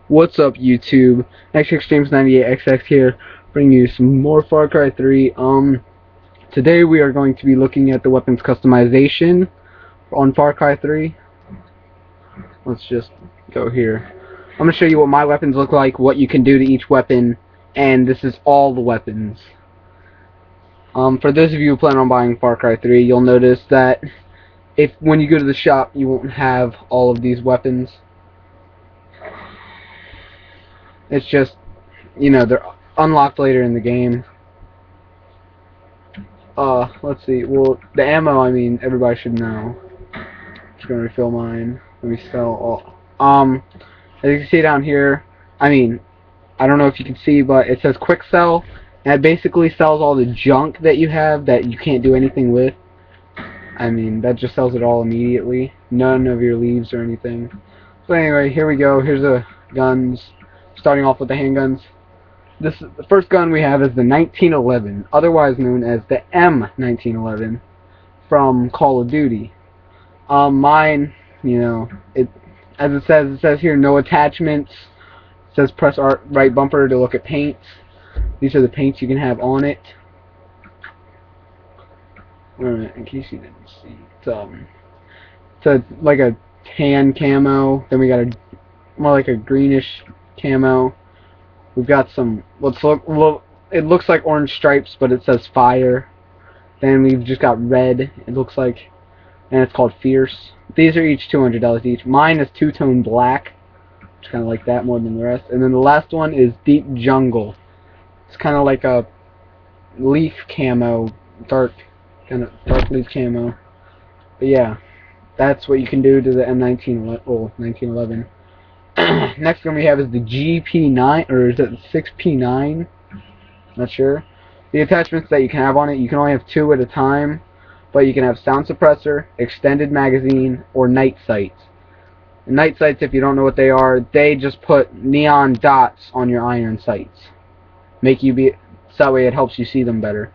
What's up, YouTube? XXJames98XX here, bringing you some more Far Cry 3. Today we are going to be looking at the weapons customization on Far Cry 3. Let's just go here. I'm going to show you what my weapons look like, what you can do to each weapon, and this is all the weapons. For those of you who plan on buying Far Cry 3, you'll notice that when you go to the shop, you won't have all of these weapons. It's just, they're unlocked later in the game. Let's see. Well, the ammo, everybody should know. Just gonna refill mine. Let me sell all. As you can see down here, I don't know if you can see, but it says quick sell, and it basically sells all the junk that you have that you can't do anything with. That just sells it all immediately. None of your leaves or anything. So anyway, here we go. Here's the guns. Starting off with the handguns. The first gun we have is the 1911, otherwise known as the M1911 from Call of Duty. Mine, as it says here, no attachments. It says press right bumper to look at paints. These are the paints you can have on it. Alright, in case you didn't see, it's like a tan camo. Then we got more like a greenish camo. We've got some, it looks like orange stripes, but it says fire. Then we've just got red, it looks like, and it's called Fierce. These are each $200 each. Mine is two-tone black, which kind of like that more than the rest. And then the last one is Deep Jungle. It's kind of like a leaf camo, dark leaf camo. But yeah, that's what you can do to the M1911. Next one we have is the GP9, or is it the 6P9? Not sure. The attachments that you can have on it, you can only have 2 at a time, but you can have sound suppressor, extended magazine, or night sights. And night sights, if you don't know what they are, they just put neon dots on your iron sights. So that way it helps you see them better.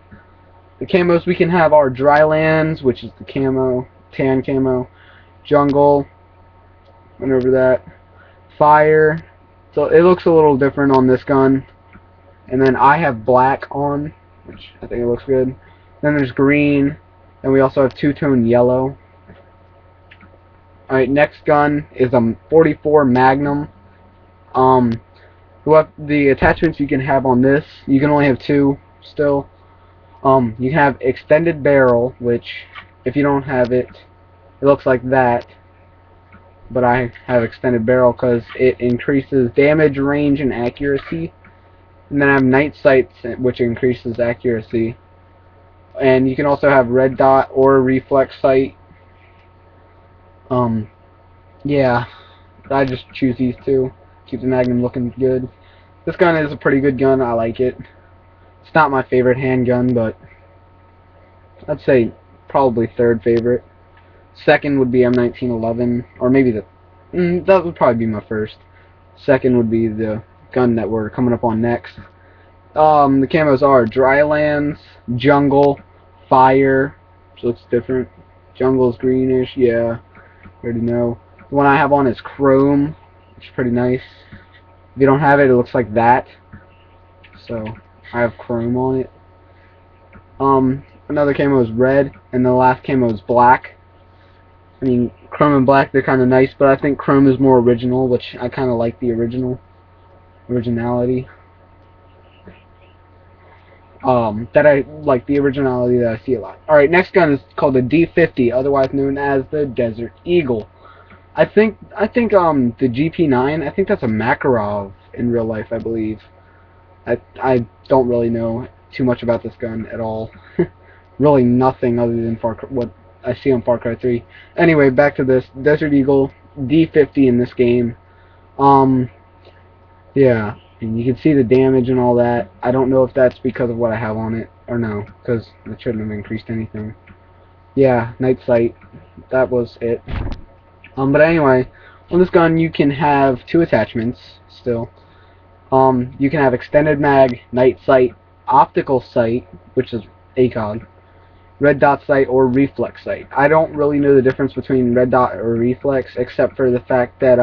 The camos we can have are Drylands, which is the camo, tan camo, jungle, went over that. Fire, so it looks a little different on this gun. And then I have black on, which I think it looks good. Then there's green, and we also have two-tone yellow. Alright, next gun is a 44 Magnum. The attachments you can have on this, you can only have 2 still. You can have extended barrel, which if you don't have it, it looks like that. But I have extended barrel because it increases damage, range, and accuracy. And then I have night sights, which increases accuracy. And you can also have red dot or reflex sight. Yeah, I just choose these 2. Keep the Magnum looking good. This gun is a pretty good gun. I like it. It's not my favorite handgun, but I'd say probably 3rd favorite. Second would be M1911, or maybe that would probably be my first. Second would be the gun that we're coming up on next. The camos are Drylands, Jungle, Fire, which looks different. Jungle's greenish, yeah, you already know. The one I have on is Chrome, which is pretty nice. If you don't have it, it looks like that. So I have Chrome on it. Another camo is red, and the last camo is black. Chrome and black, they're kind of nice, but I think Chrome is more original, which I kind of like the originality. That I like the originality that I see a lot. Alright, next gun is called the D50, otherwise known as the Desert Eagle. I think the GP9, I think that's a Makarov in real life, I believe. I don't really know too much about this gun at all. Really nothing other than what I see on Far Cry 3. Anyway, back to this Desert Eagle D50 in this game. Yeah, and you can see the damage and all that. I don't know if that's because of what I have on it or no, because it shouldn't have increased anything. Yeah, night sight. That was it. But anyway, on this gun you can have 2 attachments still. You can have extended mag, night sight, optical sight, which is ACOG. Red dot sight or reflex sight. I don't really know the difference between red dot or reflex, except for the fact that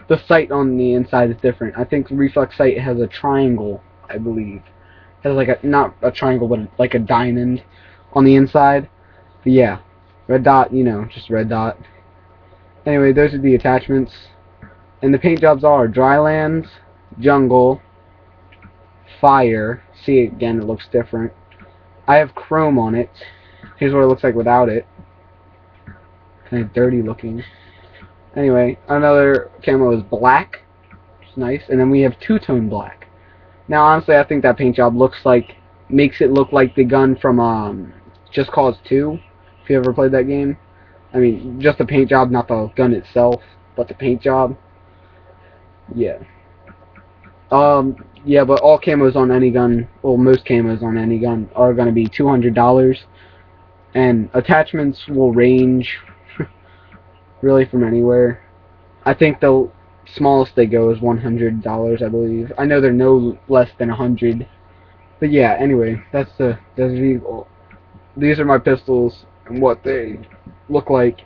the sight on the inside is different. I think the reflex sight has a triangle, I believe. It has like a, not a triangle, but like a diamond on the inside. But yeah, red dot, you know, just red dot. Anyway, those are the attachments. And the paint jobs are drylands, jungle, fire. See, again, it looks different. I have chrome on it. Here's what it looks like without it. Kind of dirty looking. Anyway, another camo is black. It's nice. And then we have two-tone black. Now, honestly, I think that paint job makes it look like the gun from Just Cause 2. If you ever played that game. I mean, just the paint job, not the gun itself, but the paint job. Yeah. Yeah, but all camos on any gun, well, most camos on any gun are going to be $200. And attachments will range really from anywhere. I think the smallest they go is $100, I believe. I know they're no less than $100. But yeah, anyway, these are my pistols and what they look like.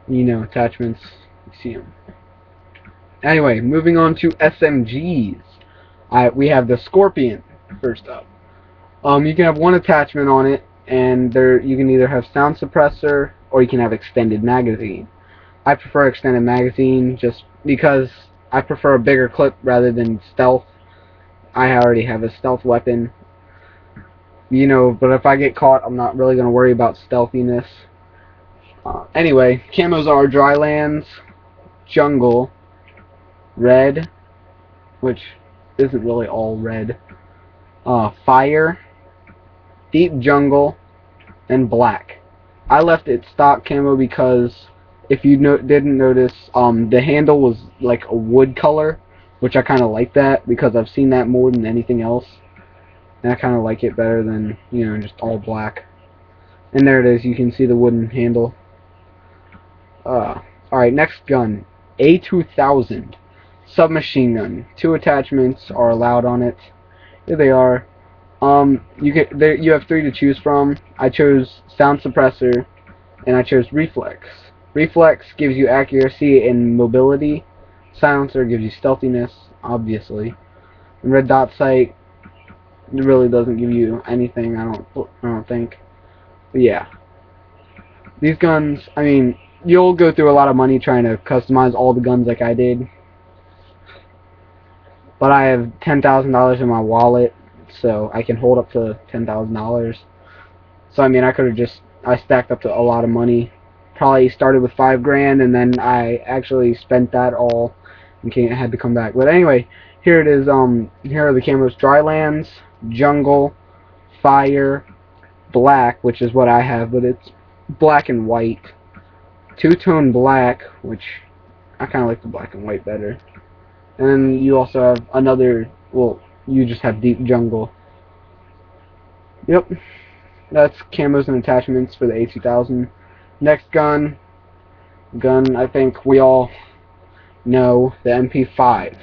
You know, attachments. You see them. Anyway, moving on to SMGs. We have the Scorpion first up. You can have one attachment on it, and you can either have sound suppressor or you can have extended magazine. I prefer extended magazine just because I prefer a bigger clip rather than stealth. I already have a stealth weapon, you know, but if I get caught, I'm not really going to worry about stealthiness. Anyway, camos are drylands, jungle, red, which isn't really all red, fire, deep jungle, and black. I left it stock camo because if you didn't notice, the handle was like a wood color, which I kind of like that because I've seen that more than anything else, and I kind of like it better than, you know, just all black. And there it is, you can see the wooden handle. Alright, next gun, A2000 submachine gun. 2 attachments are allowed on it. Here they are. You have 3 to choose from. I chose sound suppressor, and I chose reflex. Reflex gives you accuracy and mobility. Silencer gives you stealthiness, obviously. And red dot sight, it really doesn't give you anything. I don't think. But yeah, these guns. I mean, you'll go through a lot of money trying to customize all the guns like I did. But I have $10,000 in my wallet, so I can hold up to $10,000. So I mean, I stacked up to a lot of money. Probably started with $5 grand, and then I actually spent that all and had to come back. But anyway, here it is. Here are the camos: drylands, jungle, fire, black, which is what I have, but it's black and white. Two-tone black, which I kind of like the black and white better. And then you also have another, well, you just have deep jungle. Yep, that's camos and attachments for the A2000. Next gun I think we all know, the MP5.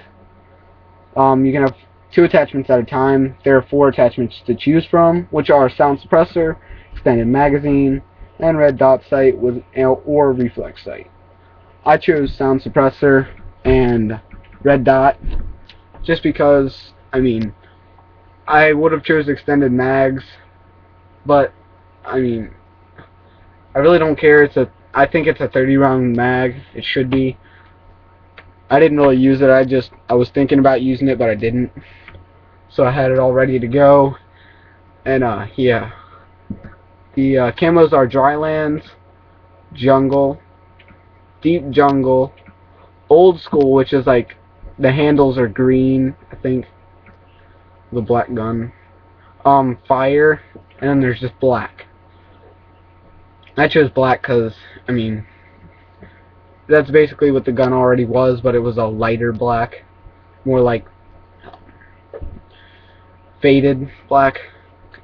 You can have 2 attachments at a time. There are 4 attachments to choose from, which are sound suppressor, extended magazine, and red dot sight or reflex sight. I chose sound suppressor and red dot just because, I mean, I would have chose extended mags, but I mean, I really don't care. I think it's a 30-round mag. It should be. I didn't really use it. I was thinking about using it, but I didn't. So I had it all ready to go. And yeah, the camos are drylands, jungle, deep jungle, old school, which is like the handles are green, I think, the black gun, fire, and then there's just black. I chose black because, I mean, that's basically what the gun already was, but it was a lighter black, more like faded black.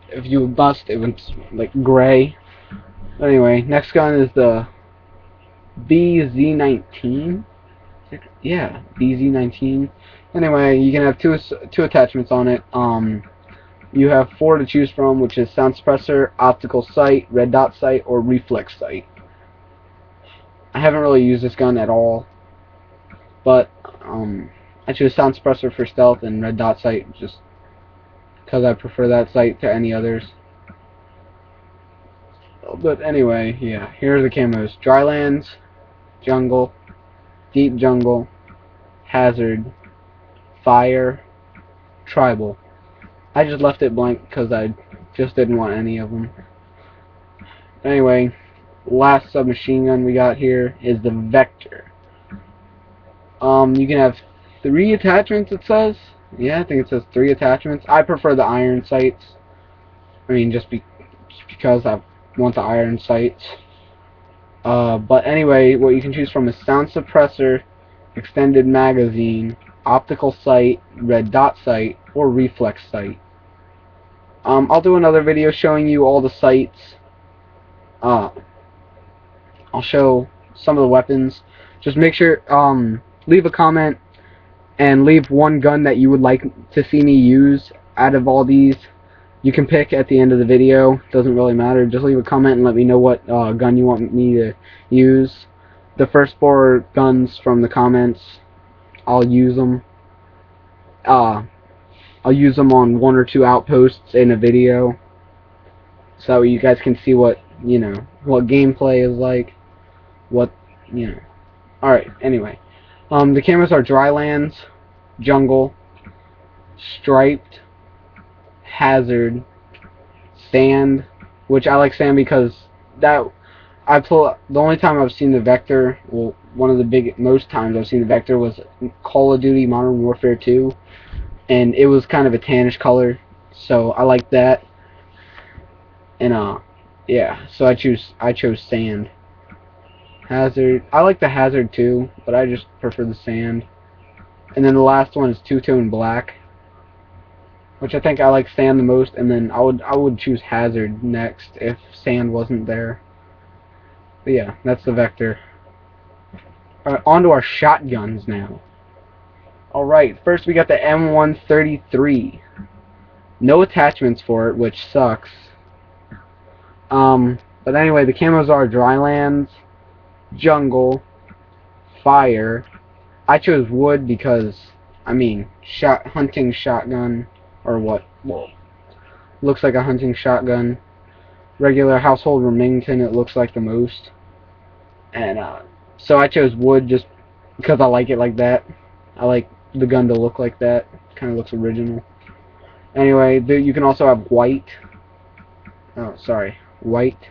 If you must, it was like gray. Anyway, next gun is the BZ19. Yeah, BZ19. Anyway, you can have two attachments on it. You have 4 to choose from, which is sound suppressor, optical sight, red dot sight, or reflex sight. I haven't really used this gun at all. but I chose sound suppressor for stealth and red dot sight just because I prefer that sight to any others. But anyway, yeah, here are the camos: drylands, jungle, deep jungle, hazard, fire, tribal. I just left it blank because I just didn't want any of them. Anyway, last submachine gun we got here is the Vector. You can have 3 attachments, it says. Yeah, I think it says 3 attachments. I prefer the iron sights. I mean, just because I want the iron sights. But anyway, what you can choose from is sound suppressor, extended magazine, optical sight, red dot sight, or reflex sight. I'll do another video showing you all the sights. I'll show some of the weapons. Just make sure, leave a comment and leave one gun that you would like to see me use out of all these. You can pick at the end of the video. Doesn't really matter. Just leave a comment and let me know what gun you want me to use. The first 4 guns from the comments, I'll use them. I'll use them on 1 or 2 outposts in a video, so you guys can see what, you know, what gameplay is like, what, you know. Alright, anyway. The cameras are drylands, jungle, striped, hazard, sand, which I like sand because the only time I've seen the Vector, well, one of the most times I've seen the Vector was Call of Duty Modern Warfare 2, and it was kind of a tannish color, so I like that. And yeah, so I chose sand. Hazard, I like the hazard too, but I just prefer the sand. And then the last one is two-tone black, which I think I like sand the most, and then I would choose hazard next if sand wasn't there. But yeah, that's the Vector. Alright, on to our shotguns now. Alright, first we got the M133. No attachments for it, which sucks. But anyway, the camos are drylands, jungle, fire. I chose wood because, I mean, hunting shotgun, or what? Well, looks like a hunting shotgun. Regular household Remington, it looks like the most. And so I chose wood just because I like it like that. I like the gun to look like that. Kind of looks original. Anyway, you can also have white. Oh, sorry, white.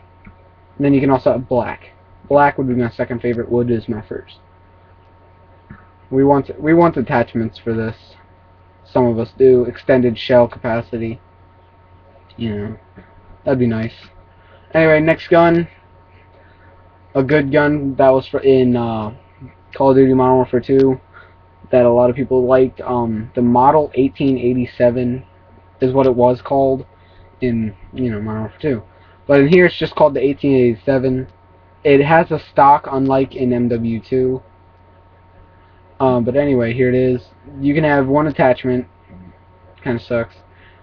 And then you can also have black. Black would be my second favorite. Wood is my first. We want attachments for this. Some of us do. Extended shell capacity. You know, that'd be nice. Anyway, next gun. A good gun that was in Call of Duty Modern Warfare 2 that a lot of people liked. The Model 1887 is what it was called in, you know, Modern Warfare 2. But in here it's just called the 1887. It has a stock, unlike in MW2. But anyway, here it is. You can have 1 attachment. Kind of sucks.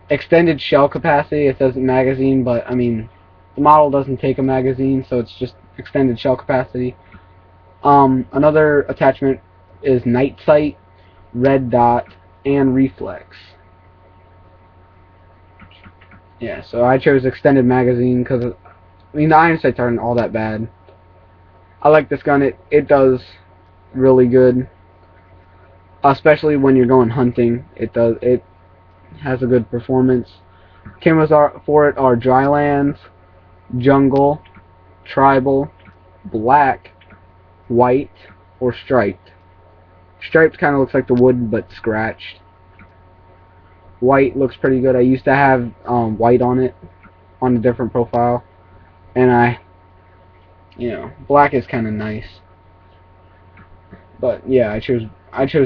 Extended shell capacity. It says magazine, but I mean, the model doesn't take a magazine, so it's just extended shell capacity. Another attachment is night sight, red dot, and reflex. Yeah, so I chose extended magazine because, I mean, the iron sights aren't all that bad. I like this gun. It does really good, especially when you're going hunting. It has a good performance. Camos for it are drylands, jungle, tribal, black, white, or striped. Striped kind of looks like the wood, but scratched. White looks pretty good. I used to have white on it, on a different profile, and you know, black is kind of nice. But yeah, I chose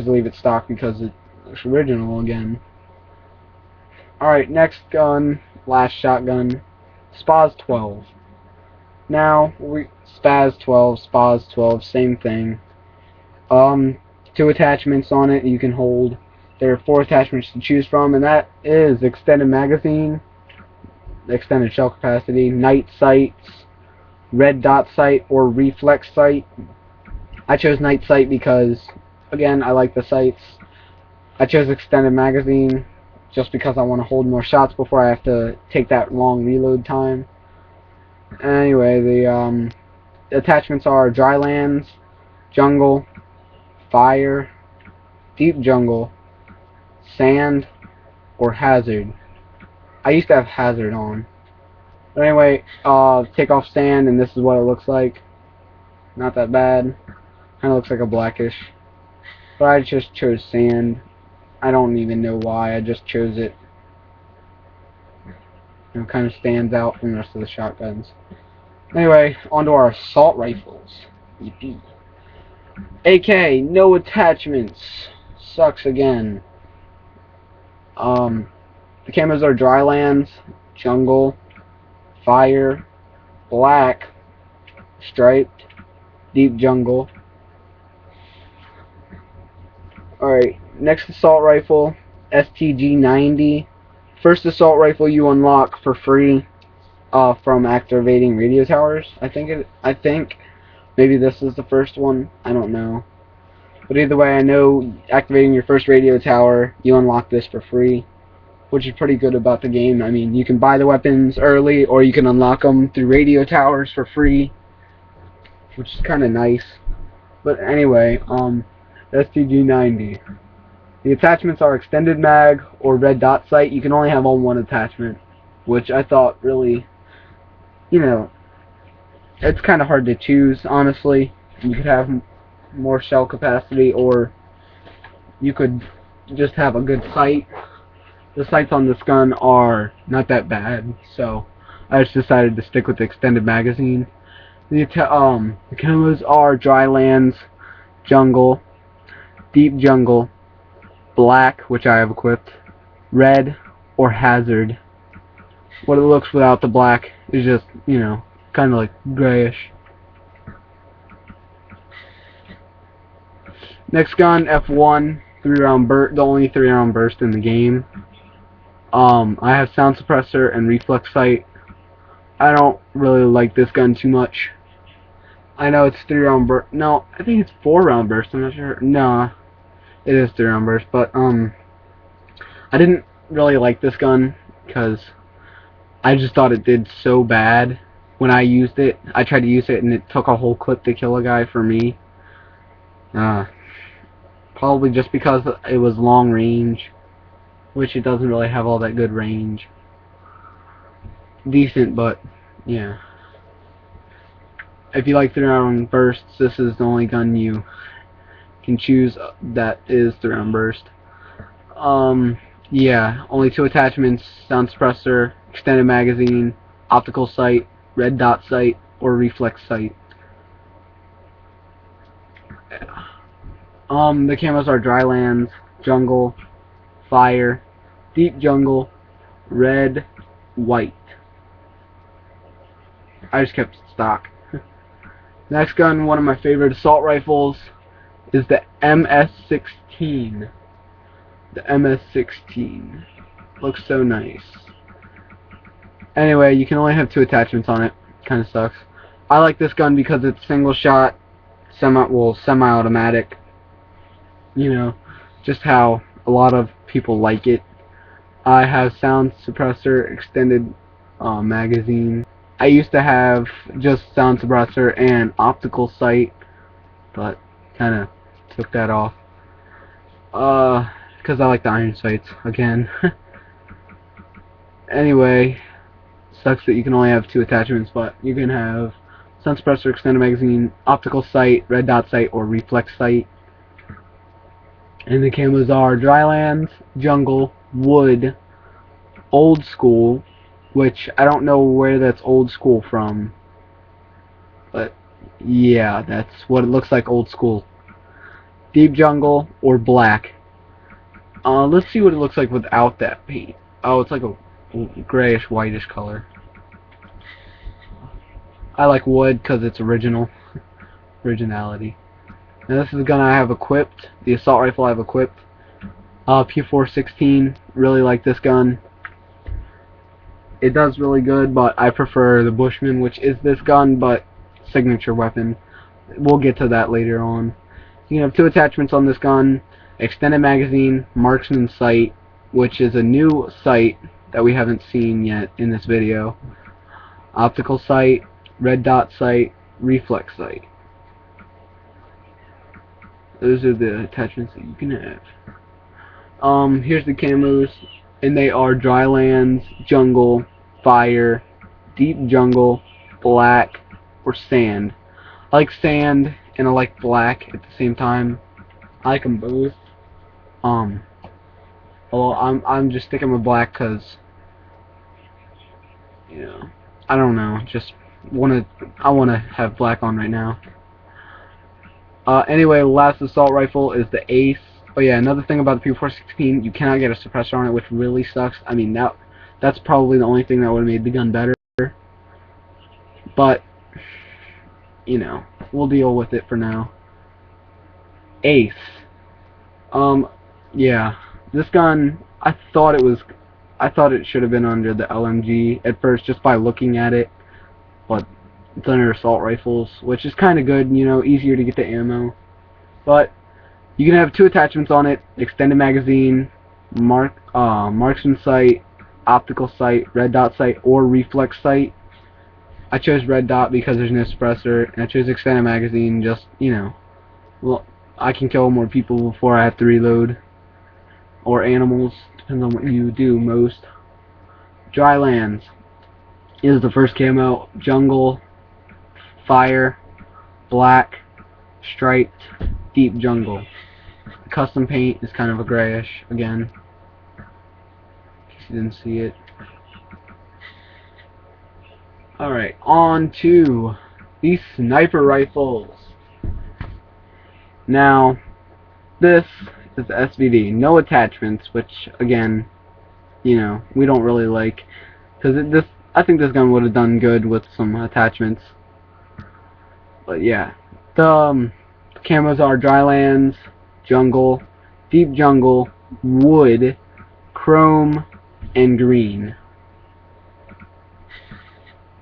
to leave it stock because it's original again. Alright, next gun, last shotgun, Spaz 12. Now, Spaz 12, Spaz 12, same thing. 2 attachments on it you can hold. There are 4 attachments to choose from, and that is extended magazine, extended shell capacity, night sights, red dot sight, or reflex sight. I chose night sight because again, I like the sights. I chose extended magazine just because I want to hold more shots before I have to take that long reload time. Anyway, the attachments are drylands, jungle, fire, deep jungle, sand, or hazard. I used to have hazard on. But anyway, take off sand, and this is what it looks like. Not that bad. Kind of looks like a blackish. But I just chose sand. I don't even know why. I just chose it. It kind of stands out from the rest of the shotguns. Anyway, onto our assault rifles. Yippee. AK, no attachments. Sucks again. The camos are drylands, jungle, fire, black, striped, deep jungle. Alright, next assault rifle, STG-90. First assault rifle you unlock for free from activating radio towers. I think maybe this is the first one. I don't know. But either way, I know activating your first radio tower, you unlock this for free, which is pretty good about the game. I mean, you can buy the weapons early, or you can unlock them through radio towers for free, which is kind of nice. But anyway, STG-90. The attachments are extended mag or red dot sight. You can only have on one attachment, which I thought really, you know, it's kind of hard to choose, honestly. You could have more shell capacity, or you could just have a good sight. The sights on this gun are not that bad, so I just decided to stick with the extended magazine. The camos are drylands, jungle, deep jungle, black, which I have equipped, red, or hazard. What it looks without the black is just, you know, kind of like grayish. Next gun, F1, 3-round burst, the only 3-round burst in the game. I have sound suppressor and reflex sight. I don't really like this gun too much. I know it's 3-round burst. No, I think it's 4-round burst. I'm not sure. No, it is 3-round burst. But I didn't really like this gun because I just thought it did so bad when I used it. I tried to use it and it took a whole clip to kill a guy for me. Probably just because it was long range, which it doesn't really have all that good range. Decent, but yeah. If you like 3-round bursts, this is the only gun you can choose that is 3-round burst. Yeah, only 2 attachments: sound suppressor, extended magazine, optical sight, red dot sight, or reflex sight. Yeah. The camos are drylands, jungle, fire, deep jungle, red, white. I just kept stock. Next gun, one of my favorite assault rifles, is the MS-16. The MS-16 looks so nice. Anyway, you can only have 2 attachments on it. Kind of sucks. I like this gun because it's single shot, semi-automatic. You know, just how a lot of people like it. I have sound suppressor, extended magazine. I used to have just sound suppressor and optical sight, but kind of took that off. Because I like the iron sights again. Anyway, sucks that you can only have 2 attachments, but you can have sound suppressor, extended magazine, optical sight, red dot sight, or reflex sight. And the camos are drylands, jungle, wood, old school, which I don't know where that's old school from, but yeah, that's what it looks like, old school. Deep jungle, or black. Let's see what it looks like without that paint. Oh, it's like a grayish, whitish color. I like wood because it's original. Originality. Now this is the gun I have equipped, the assault rifle I have equipped. P416, really like this gun. It does really good, but I prefer the Bushman, which is this gun, but signature weapon. We'll get to that later on. You can have 2 attachments on this gun: extended magazine, marksman sight, which is a new sight that we haven't seen yet in this video, optical sight, red dot sight, reflex sight. Those are the attachments that you can have. Here's the camos, and they are drylands, jungle, fire, deep jungle, black, or sand. I like sand and I like black at the same time. I like them both. Well, I'm just sticking with black because, you know, I don't know, I wanna have black on right now. Anyway, last assault rifle is the Ace. Oh yeah, another thing about the P416, you cannot get a suppressor on it, which really sucks. I mean, that's probably the only thing that would have made the gun better. But, you know, we'll deal with it for now. Ace. Yeah, this gun, I thought it should have been under the LMG at first, just by looking at it, but it's under assault rifles, which is kind of good, you know, easier to get the ammo. But you can have 2 attachments on it: extended magazine, marksman sight, optical sight, red dot sight, or reflex sight. I chose red dot because there's no suppressor, and I chose extended magazine just, you know, well, I can kill more people before I have to reload. Or animals, depends on what you do most. Drylands is the first camo: jungle, fire, black, striped, deep jungle. The custom paint is kind of a grayish, again, in case you didn't see it. Alright, on to the sniper rifles. Now, this is the SVD, no attachments, which, again, you know, we don't really like, because I think this gun would have done good with some attachments. But yeah, the camos are drylands, jungle, deep jungle, wood, chrome, and green.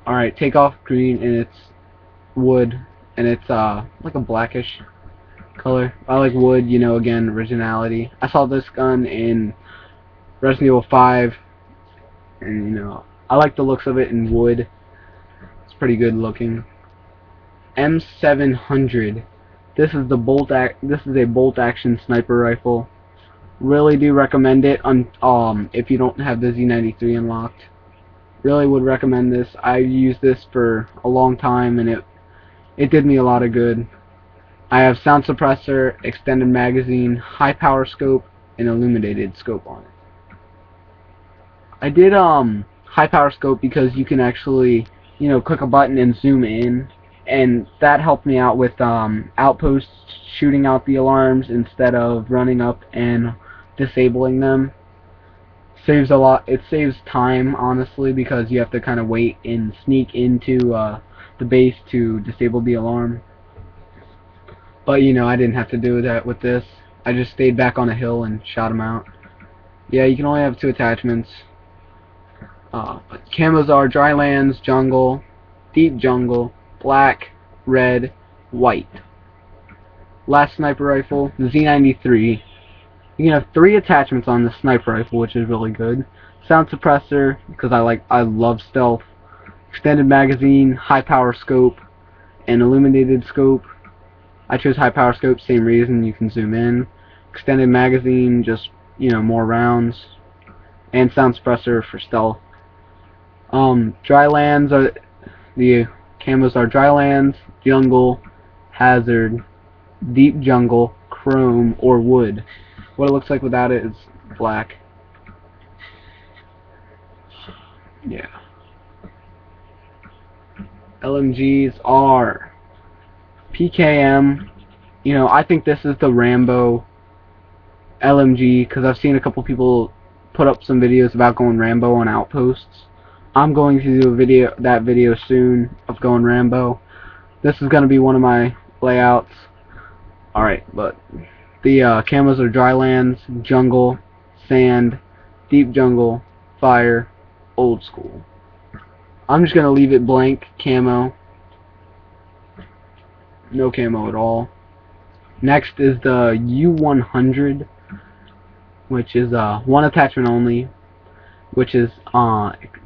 Alright, take off green, and it's wood, and it's like a blackish color. I like wood, you know, again, originality. I saw this gun in Resident Evil 5, and, you know, I like the looks of it in wood. It's pretty good looking. M700. This is a bolt action sniper rifle. Really do recommend it if you don't have the Z93 unlocked. Really would recommend this. I used this for a long time, and it did me a lot of good. I have sound suppressor, extended magazine, high power scope, and illuminated scope on it. I did high power scope because you can actually, you know, click a button and zoom in, and that helped me out with outposts shooting out the alarms instead of running up and disabling them. Saves a lot. It saves time, honestly, because you have to kind of wait and sneak into the base to disable the alarm. But, you know, I didn't have to do that with this. I just stayed back on a hill and shot him out. Yeah, you can only have 2 attachments. But camos are drylands, jungle, deep jungle, black, red, white. Last sniper rifle, the Z93. You can have 3 attachments on the sniper rifle, which is really good. Sound suppressor, because I love stealth. Extended magazine, high power scope, and illuminated scope. I chose high power scope, same reason, you can zoom in. Extended magazine, just, you know, more rounds. And sound suppressor for stealth. Drylands are the camos are drylands, jungle, hazard, deep jungle, chrome, or wood. What it looks like without it is black. Yeah. LMGs are PKM. You know, I think this is the Rambo LMG because I've seen a couple people put up some videos about going Rambo on outposts. I'm going to do that video soon of going Rambo. This is going to be one of my layouts. Alright, but the camos are drylands, jungle, sand, deep jungle, fire, old school. I'm just going to leave it blank, camo. No camo at all. Next is the U100, which is one attachment only, which is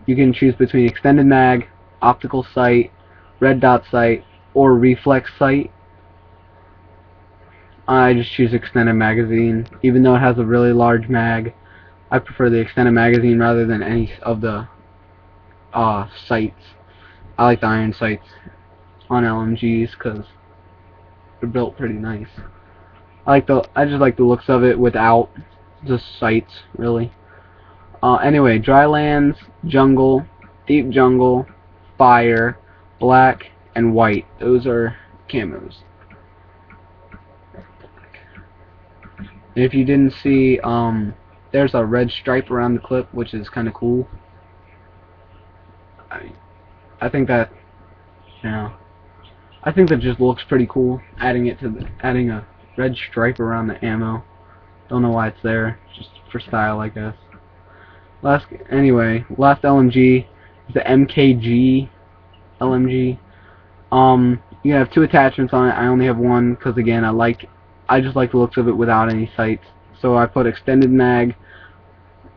you can choose between extended mag, optical sight, red dot sight, or reflex sight. I just choose extended magazine, even though it has a really large mag. I prefer the extended magazine rather than any of the sights. I like the iron sights on LMGs because they're built pretty nice. I just like the looks of it without the sights, really. Anyway, drylands, jungle, deep jungle, fire, black, and white. Those are camos. If you didn't see, there's a red stripe around the clip, which is kind of cool. I think that, you know, I think that just looks pretty cool. Adding a red stripe around the ammo. Don't know why it's there, just for style, I guess. Last LMG is the MKG LMG. You have two attachments on it. I only have one because again, I just like the looks of it without any sights. So I put extended mag,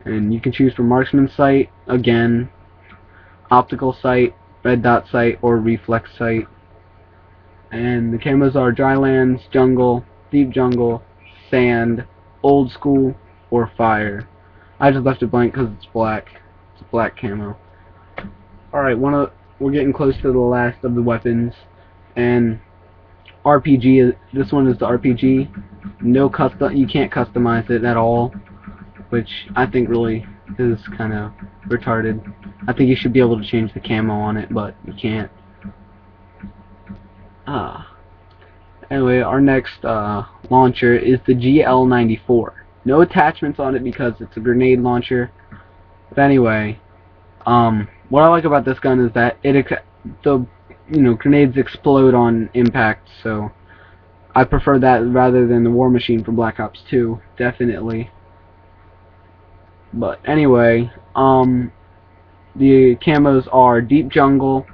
and you can choose from marksman sight, again, optical sight, red dot sight, or reflex sight. And the camos are drylands, jungle, deep jungle, sand, old school, or fire. I just left it blank because it's black. It's a black camo. Alright, we're getting close to the last of the weapons, and RPG. This one is the RPG. No custom. You can't customize it at all, which I think really is kind of retarded. I think you should be able to change the camo on it, but you can't. Anyway, our next launcher is the GL94. No attachments on it because it's a grenade launcher. But anyway, what I like about this gun is that grenades explode on impact, so I prefer that rather than the War Machine from Black Ops 2, definitely. But anyway, the camos are deep jungle,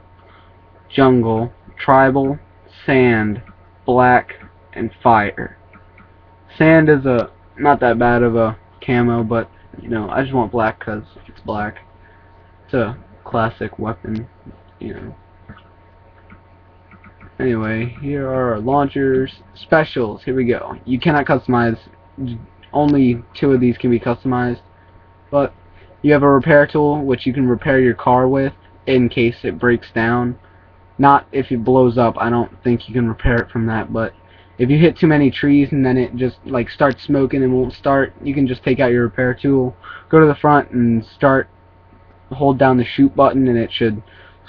jungle, tribal, sand, black, and fire. Sand is not that bad of a camo, but you know, I just want black because it's black. It's a classic weapon, you know. Anyway, here are our launchers. Specials, here we go. You cannot customize, only two of these can be customized. But you have a repair tool, which you can repair your car with in case it breaks down. Not if it blows up, I don't think you can repair it from that, but if you hit too many trees and then it just like starts smoking and won't start, you can just take out your repair tool, go to the front and hold down the shoot button, and it should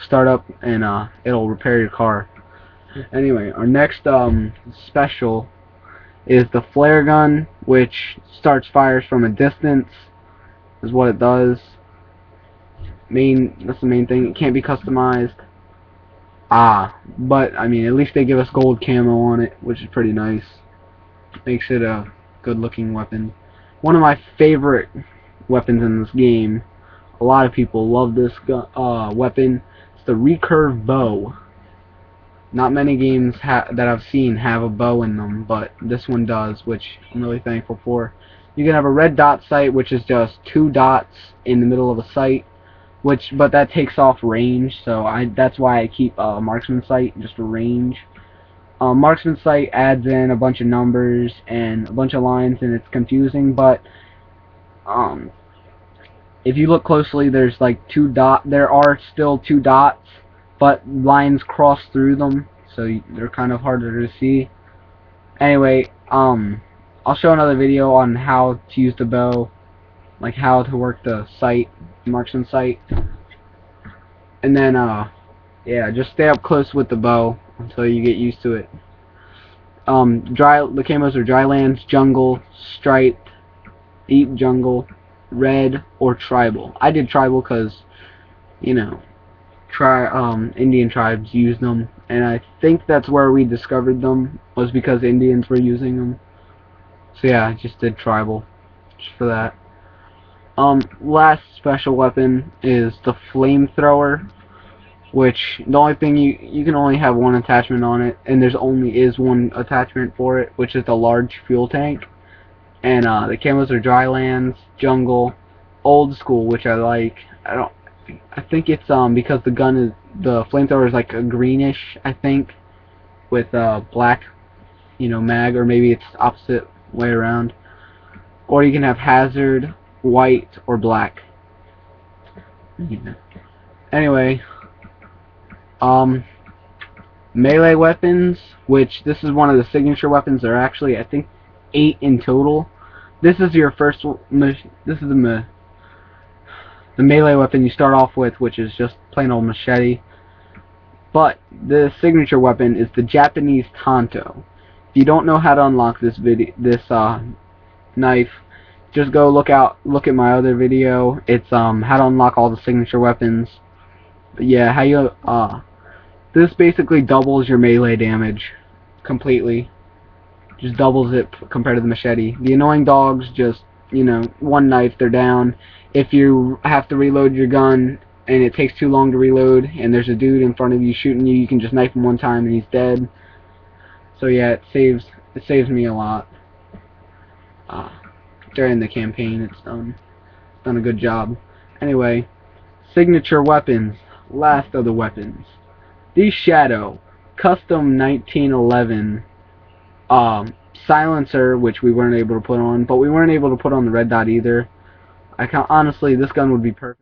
start up, and it'll repair your car. Anyway, our next special is the flare gun, which starts fires from a distance, is what it does. That's the main thing. It can't be customized. But I mean, at least they give us gold camo on it, which is pretty nice. Makes it a good looking weapon. One of my favorite weapons in this game. A lot of people love this weapon. It's the recurve bow. Not many games that I've seen have a bow in them, but this one does, which I'm really thankful for. You can have a red dot sight, which is just two dots in the middle of a sight, but that takes off range, so that's why I keep marksman sight just for range. Marksman sight adds in a bunch of numbers and a bunch of lines, and it's confusing, but if you look closely, there's like there are still two dots, but lines cross through them, so they're kind of harder to see. Anyway, I'll show another video on how to use the bow, like how to work the sight, marksman sight, and then yeah, just stay up close with the bow until you get used to it. The camos are drylands, jungle, striped, deep jungle, red, or tribal. I did tribal because, you know, Indian tribes use them, and I think that's where we discovered them, was because Indians were using them. So yeah, I just did tribal just for that. Last special weapon is the flamethrower. which the only thing you can only have one attachment on it, and there's only is one attachment for it, which is the large fuel tank. And the camos are drylands, jungle, old school, which I like. I think it's because the flamethrower is like a greenish, I think, with black, mag, or maybe it's opposite way around. Or you can have hazard, white, or black. Yeah. Anyway, melee weapons, which this is one of the signature weapons. There are actually, I think, 8 in total. This is your first. This is the melee weapon you start off with, which is just plain old machete. But the signature weapon is the Japanese Tanto. If you don't know how to unlock this knife, just go look at my other video. It's how to unlock all the signature weapons. But yeah, this basically doubles your melee damage completely. Just doubles it compared to the machete. The annoying dogs just, one knife, they're down. If you have to reload your gun and it takes too long to reload and there's a dude in front of you shooting you, you can just knife him one time and he's dead. So yeah, it saves me a lot. During the campaign, it's done a good job. Anyway, signature weapons. Last of the weapons. The Shadow Custom 1911 silencer, which we weren't able to put on, but we weren't able to put on the red dot either. Honestly, this gun would be perfect.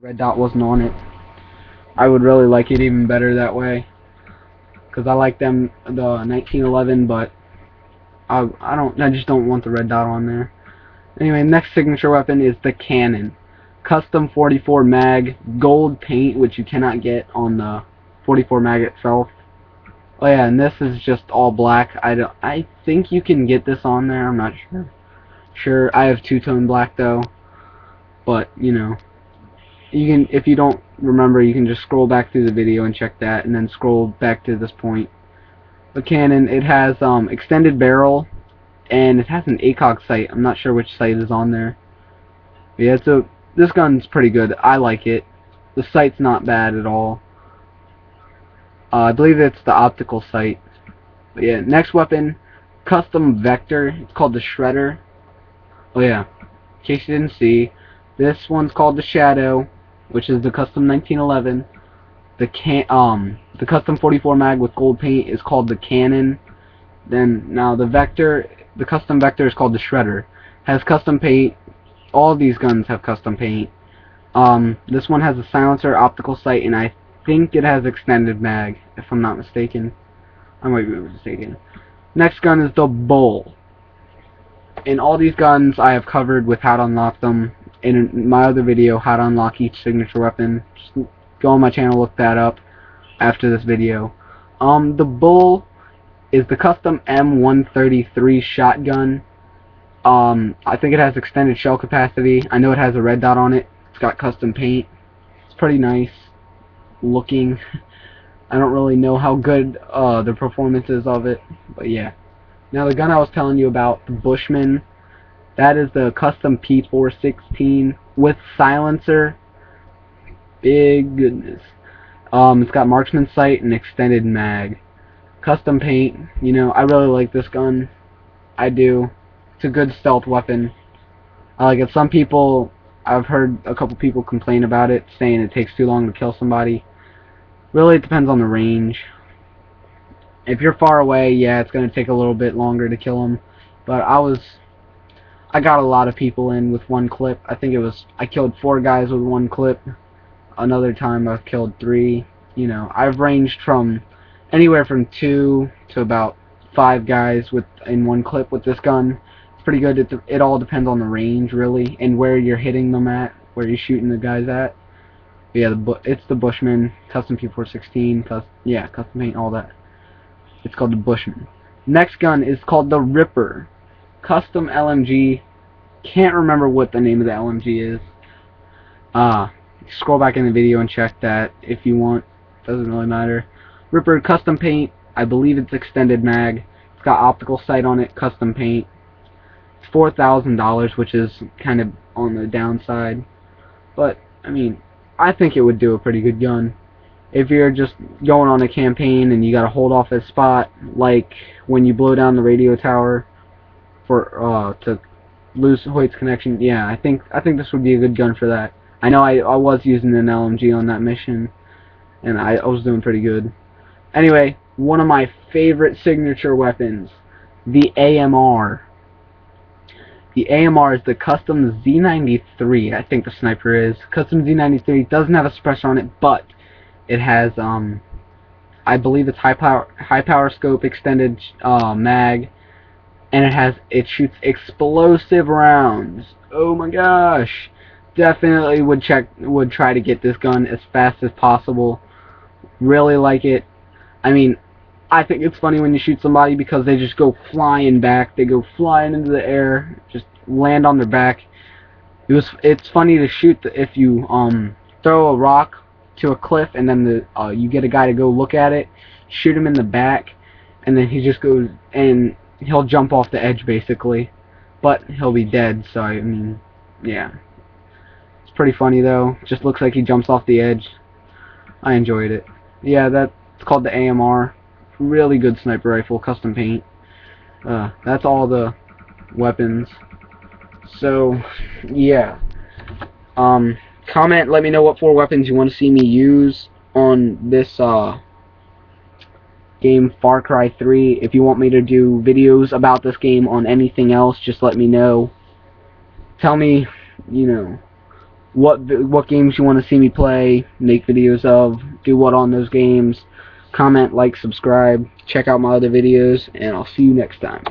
Red dot wasn't on it. I would really like it even better that way, because I like the 1911, but I just don't want the red dot on there. Anyway, next signature weapon is the cannon. Custom 44 mag, gold paint, which you cannot get on the 44 mag itself. Oh yeah, and this is just all black. I think you can get this on there. I'm not sure. I have two-tone black though. But you can, if you don't remember, you can just scroll back through the video and check that, and then scroll back to this point. The cannon, it has extended barrel, and it has an ACOG sight. I'm not sure which sight is on there. But yeah, so this gun's pretty good. I like it. The sight's not bad at all. I believe it's the optical sight. But yeah, next weapon, custom vector. It's called the Shredder. Oh yeah, in case you didn't see, this one's called the Shadow, which is the custom 1911. The custom 44 mag with gold paint is called the Cannon. Then now the custom vector is called the Shredder. Has custom paint. All of these guns have custom paint. This one has a silencer, optical sight, and I think it has extended mag, if I'm not mistaken. I might be mistaken. Next gun is the Bull. And all these guns I have covered with how to unlock them in my other video, how to unlock each signature weapon. Just go on my channel, look that up after this video. The Bull is the custom M133 shotgun. I think it has extended shell capacity. I know it has a red dot on it. It's got custom paint. It's pretty nice looking. I don't really know how good the performance is of it, but yeah. Now the gun I was telling you about, the Bushman, that is the custom P416 with silencer. Big goodness. It's got marksman sight and extended mag. Custom paint. I really like this gun. I do. It's a good stealth weapon. I like it. Some people, I've heard a couple people complain about it, saying it takes too long to kill somebody. Really, it depends on the range. If you're far away, yeah, it's going to take a little bit longer to kill them. But I got a lot of people in with one clip. I killed 4 guys with one clip. Another time I've killed 3. I've ranged from anywhere from 2 to about 5 guys in one clip with this gun. It's pretty good. It all depends on the range, really, and where you're hitting them at, where you're shooting the guys at. But yeah, it's the Bushman, custom P416, custom paint, all that. It's called the Bushman. Next gun is called the Ripper, custom LMG. Can't remember what the name of the LMG is. Scroll back in the video and check that if you want. Doesn't really matter. Ripper, custom paint. I believe it's extended mag. It's got optical sight on it, custom paint. It's $4,000, which is kind of on the downside. But, I mean, I think it would do a pretty good gun. If you're just going on a campaign and you gotta hold off a spot, like when you blow down the radio tower for to lose Hoyt's connection, yeah, I think this would be a good gun for that. I know I was using an LMG on that mission, and I was doing pretty good. Anyway, one of my favorite signature weapons, the AMR. The AMR is the custom Z93, I think the sniper is. Custom Z93 doesn't have a suppressor on it, but it has, I believe it's high power scope, extended mag, and it shoots explosive rounds. Oh my gosh! Definitely would try to get this gun as fast as possible. Really like it. I mean, I think it's funny when you shoot somebody because they just go flying back. They go flying into the air, just land on their back. It's funny to shoot if you throw a rock to a cliff and then you get a guy to go look at it, shoot him in the back, and then he just goes and he'll jump off the edge basically, but he'll be dead. So I mean, yeah, it's pretty funny though. Just looks like he jumps off the edge. I enjoyed it. Yeah, that's called the AMR. Really good sniper rifle, custom paint. That's all the weapons. So, yeah. Comment, let me know what 4 weapons you want to see me use on this game, Far Cry 3. If you want me to do videos about this game on anything else, just let me know. Tell me, you know, what games you want to see me play, make videos of, do what on those games. Comment, like, subscribe, check out my other videos, and I'll see you next time.